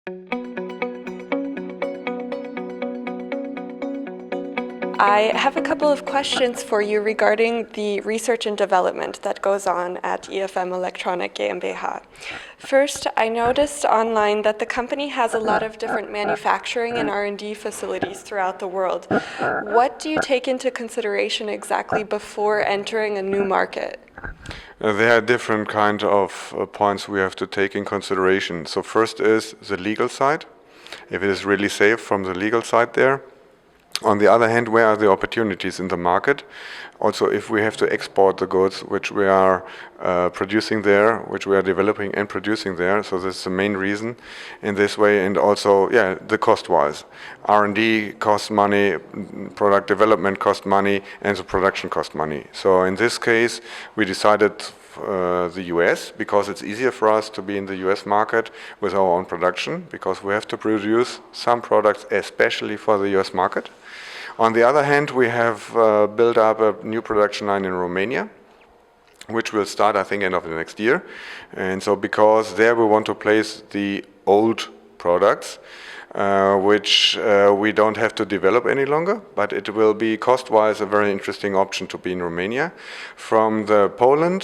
I have a couple of questions for you regarding the research and development that goes on at EFM Electronic GmbH. First, I noticed online that the company has a lot of different manufacturing and R&D facilities throughout the world. What do you take into consideration exactly before entering a new market? There are different kind of points we have to take in consideration. So first is the legal side, if it is really safe from the legal side there. On the other hand, where are the opportunities in the market? Also, if we have to export the goods which we are producing there, which we are developing and producing there, so that's the main reason in this way. And also, the cost-wise. R&D costs money, product development costs money, and the production costs money. So in this case, we decided the US, because it's easier for us to be in the US market with our own production, because we have to produce some products especially for the US market. On the other hand, we have built up a new production line in Romania, which will start, I think, end of the next year. And so because there we want to place the old products, which we don't have to develop any longer, but it will be cost-wise a very interesting option to be in Romania. From the Poland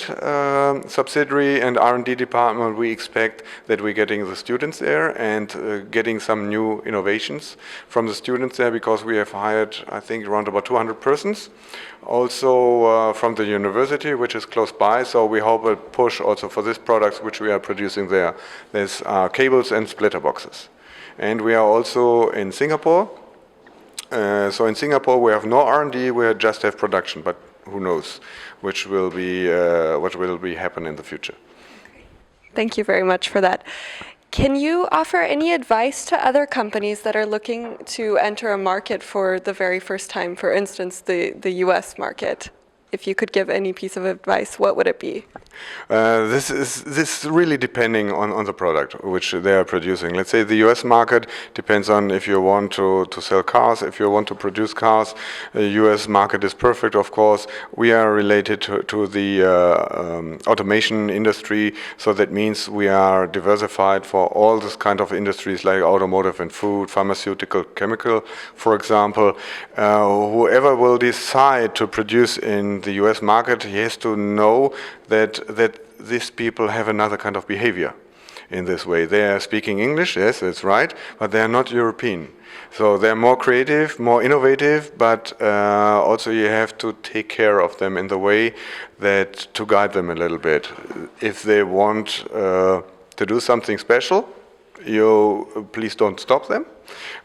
subsidiary and R&D department, we expect that we're getting the students there and getting some new innovations from the students there, because we have hired, I think, around about 200 persons. Also from the university, which is close by, so we hope a push also for these products which we are producing there. There's cables and splitter boxes. And we are also in Singapore. So in Singapore we have no R&D, we just have production, but who knows which will be what will be happen in the future. Thank you very much for that. Can you offer any advice to other companies that are looking to enter a market for the very first time, for instance, the US market? If you could give any piece of advice, what would it be? This is really depending on the product which they are producing. Let's say the US market depends on if you want to sell cars, if you want to produce cars. The US market is perfect, of course. We are related to the automation industry, so that means we are diversified for all this kind of industries like automotive and food, pharmaceutical, chemical, for example. Whoever will decide to produce in the US market, he has to know that these people have another kind of behavior in this way. They are speaking English, yes, that's right, but they are not European. So they're more creative, more innovative, but also you have to take care of them in the way that to guide them a little bit. If they want to do something special, you please don't stop them,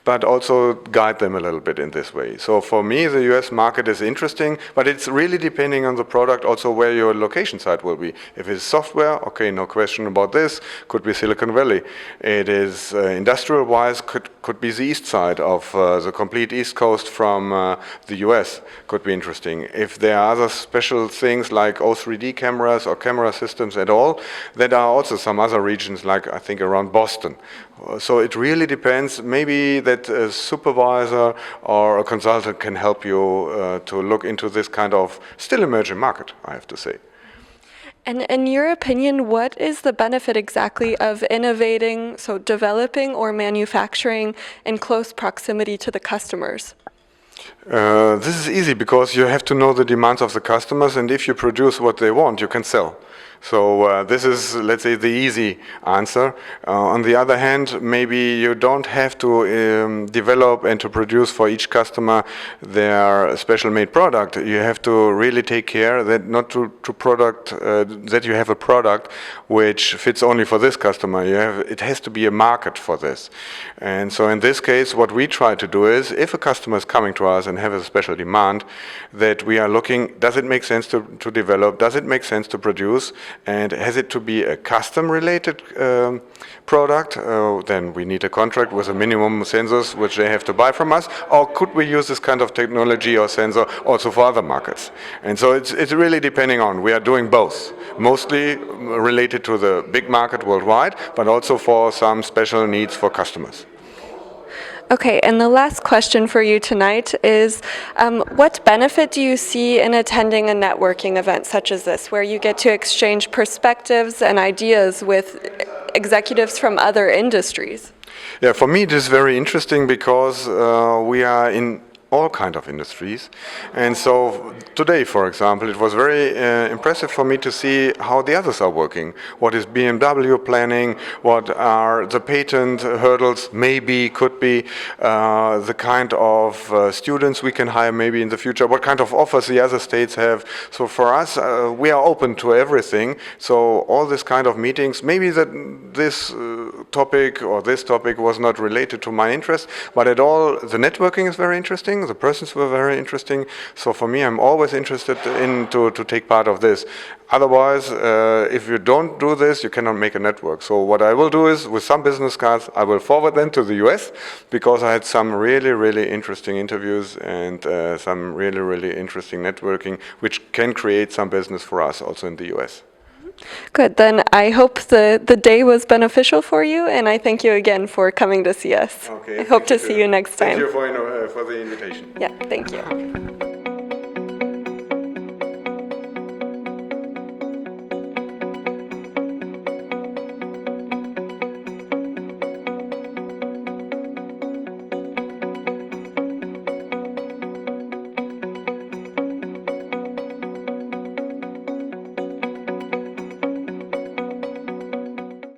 but also guide them a little bit in this way. So for me, the US market is interesting, but it's really depending on the product, also where your location site will be. If it's software, okay, no question about this, could be Silicon Valley. It is industrial-wise, could be the east side of the complete east coast from the US, could be interesting. If there are other special things like O3D cameras or camera systems at all, there are also some other regions, like I think around Boston. So it really depends. Maybe that a supervisor or a consultant can help you to look into this kind of still emerging market, I have to say. And in your opinion, what is the benefit exactly of innovating, so developing or manufacturing in close proximity to the customers? This is easy because you have to know the demands of the customers, and if you produce what they want, you can sell. So this is, let's say, the easy answer. On the other hand, maybe you don't have to develop and to produce for each customer their special made product. You have to really take care that not to product that you have a product which fits only for this customer. It has to be a market for this. And so in this case, what we try to do is, if a customer is coming to us and have a special demand, that we are looking, does it make sense to develop? Does it make sense to produce? And has it to be a custom-related product? Then we need a contract with a minimum sensors which they have to buy from us. Or could we use this kind of technology or sensor also for other markets? And so it's really depending on. We are doing both, mostly related to the big market worldwide, but also for some special needs for customers. Okay, and the last question for you tonight is, what benefit do you see in attending a networking event such as this, where you get to exchange perspectives and ideas with executives from other industries? Yeah, for me it is very interesting because we are in all kind of industries, and so today, for example, it was very impressive for me to see how the others are working. What is BMW planning? What are the patent hurdles? Maybe could be the kind of students we can hire maybe in the future. What kind of offers the other states have? So for us, we are open to everything. So all this kind of meetings. Maybe that this topic or this topic was not related to my interest, but at all the networking is very interesting. The persons were very interesting. So for me, I'm always interested in to take part of this. Otherwise, if you don't do this, you cannot make a network. So what I will do is, with some business cards, I will forward them to the US, because I had some really, really interesting interviews and some really, really interesting networking, which can create some business for us also in the US. Good, then I hope the day was beneficial for you, and I thank you again for coming to see us. Okay, I hope to see you next time. Thank you for the invitation. Yeah, thank you.